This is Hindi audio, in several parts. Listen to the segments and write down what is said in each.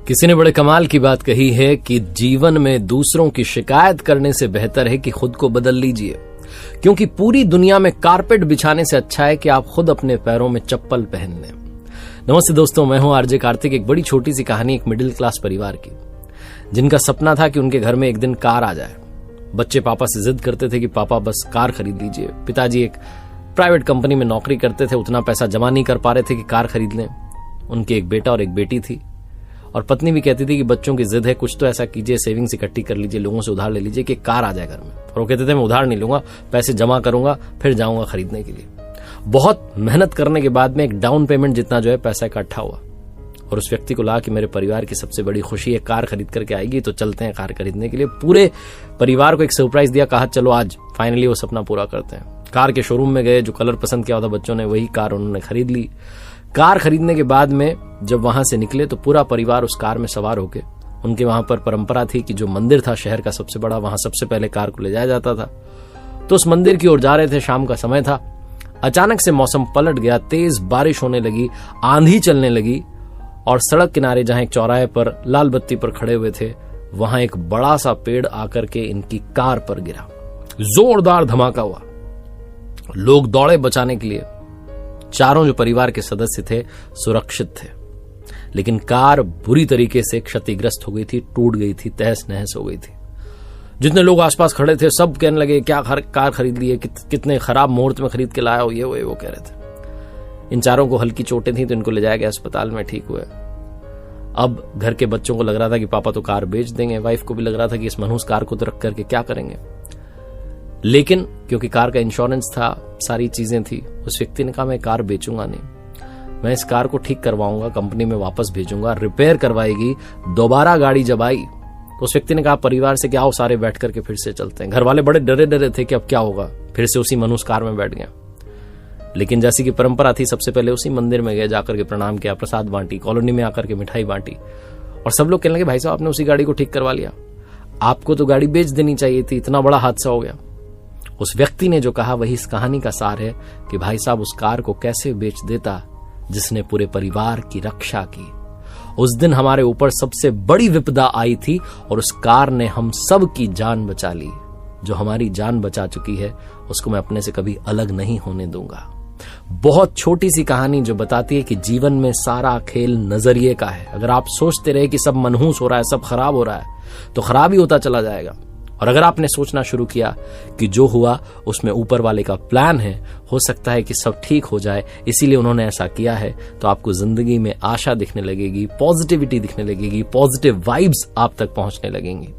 किसी ने बड़े कमाल की बात कही है कि जीवन में दूसरों की शिकायत करने से बेहतर है कि खुद को बदल लीजिए, क्योंकि पूरी दुनिया में कारपेट बिछाने से अच्छा है कि आप खुद अपने पैरों में चप्पल पहन लें। नमस्ते दोस्तों, मैं हूं आरजे कार्तिक। एक बड़ी छोटी सी कहानी एक मिडिल क्लास परिवार की, जिनका सपना था कि उनके घर में एक दिन कार आ जाए। बच्चे पापा से जिद करते थे कि पापा बस कार खरीद लीजिए। पिताजी एक प्राइवेट कंपनी में नौकरी करते थे, उतना पैसा जमा नहीं कर पा रहे थे कि कार खरीद लें। उनके एक बेटा और एक बेटी थी, और पत्नी भी कहती थी कि बच्चों की जिद है, कुछ तो ऐसा कीजिए, सेविंग्स इकट्ठी कर लीजिए, लोगों से उधार ले लीजिए कि कार आ जाए घर में। और वो कहते थे मैं उधार नहीं लूंगा, पैसे जमा करूंगा, फिर जाऊंगा खरीदने के लिए। बहुत मेहनत करने के बाद में एक डाउन पेमेंट जितना जो है पैसा इकट्ठा हुआ, और उस व्यक्ति को लगा कि मेरे परिवार की सबसे बड़ी खुशी है कार खरीद करके आएगी, तो चलते हैं कार खरीदने के लिए। पूरे परिवार को एक सरप्राइज दिया, कहा चलो आज फाइनली वो सपना पूरा करते हैं। कार के शोरूम में गए, जो कलर पसंद किया था बच्चों ने, वही कार उन्होंने खरीद ली। कार खरीदने के बाद में जब वहां से निकले तो पूरा परिवार उस कार में सवार होके, उनके वहां पर परंपरा थी कि जो मंदिर था शहर का सबसे बड़ा, वहां सबसे पहले कार को ले जाया जाता था। तो उस मंदिर की ओर जा रहे थे, शाम का समय था। अचानक से मौसम पलट गया, तेज बारिश होने लगी, आंधी चलने लगी, और सड़क किनारे जहां एक चौराहे पर लाल बत्ती पर खड़े हुए थे, वहां एक बड़ा सा पेड़ आकर के इनकी कार पर गिरा। जोरदार धमाका हुआ। लोग दौड़े बचाने के लिए। चारों जो परिवार के सदस्य थे सुरक्षित थे, लेकिन कार बुरी तरीके से क्षतिग्रस्त हो गई थी, टूट गई थी, तहस नहस हो गई थी। जितने लोग आसपास खड़े थे सब कहने लगे क्या कार खरीद ली है, कितने खराब मुहूर्त में खरीद के लाया हो, ये वो कह रहे थे। इन चारों को हल्की चोटें थी, तो इनको ले जाया गया अस्पताल में, ठीक हुए। अब घर के बच्चों को लग रहा था कि पापा तो कार बेच देंगे, वाइफ को भी लग रहा था कि इस मनहूस कार को तो रख करके क्या करेंगे। लेकिन क्योंकि कार का इंश्योरेंस था, सारी चीजें थी, उस व्यक्ति ने कहा मैं कार बेचूंगा नहीं, मैं इस कार को ठीक करवाऊंगा, कंपनी में वापस भेजूंगा, रिपेयर करवाएगी। दोबारा गाड़ी जब आई तो उस व्यक्ति ने कहा परिवार से कि आओ सारे बैठ करके फिर से चलते हैं। घर वाले बड़े डरे थे कि अब क्या होगा, फिर से उसी मनुष्य कार में बैठ गया। लेकिन जैसी की परंपरा थी, सबसे पहले उसी मंदिर में गए, जाकर के प्रणाम किया, प्रसाद बांटी, कॉलोनी में आकर के मिठाई बांटी, और सब लोग कहने लगे भाई साहब आपने उसी गाड़ी को ठीक करवा लिया, आपको तो गाड़ी बेच देनी चाहिए थी, इतना बड़ा हादसा हो गया। उस व्यक्ति ने जो कहा वही इस कहानी का सार है कि भाई साहब उस कार को कैसे बेच देता जिसने पूरे परिवार की रक्षा की। उस दिन हमारे ऊपर सबसे बड़ी विपदा आई थी, और उस कार ने हम सब की जान बचा ली। जो हमारी जान बचा चुकी है उसको मैं अपने से कभी अलग नहीं होने दूंगा। बहुत छोटी सी कहानी जो बताती है कि जीवन में सारा खेल नजरिए का है। अगर आप सोचते रहे कि सब मनहूस हो रहा है, सब खराब हो रहा है, तो खराब ही होता चला जाएगा। और अगर आपने सोचना शुरू किया कि जो हुआ उसमें ऊपर वाले का प्लान है, हो सकता है कि सब ठीक हो जाए, इसीलिए उन्होंने ऐसा किया है, तो आपको जिंदगी में आशा दिखने लगेगी, पॉजिटिविटी दिखने लगेगी, पॉजिटिव वाइब्स आप तक पहुंचने लगेंगी।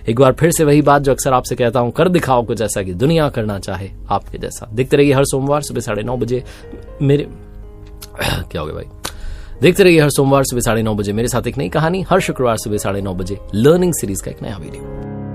एक बार फिर से वही बात जो अक्सर आपसे कहता हूं, कर दिखाओ कुछ ऐसा कि दुनिया करना चाहे आपके जैसा। देखते रहिए हर सोमवार सुबह 9:30 बजे मेरे क्या हो गया भाई, देखते रहिए हर सोमवार सुबह 9:30 बजे मेरे साथ एक नई कहानी, हर शुक्रवार सुबह 9:30 बजे लर्निंग सीरीज का एक नया वीडियो।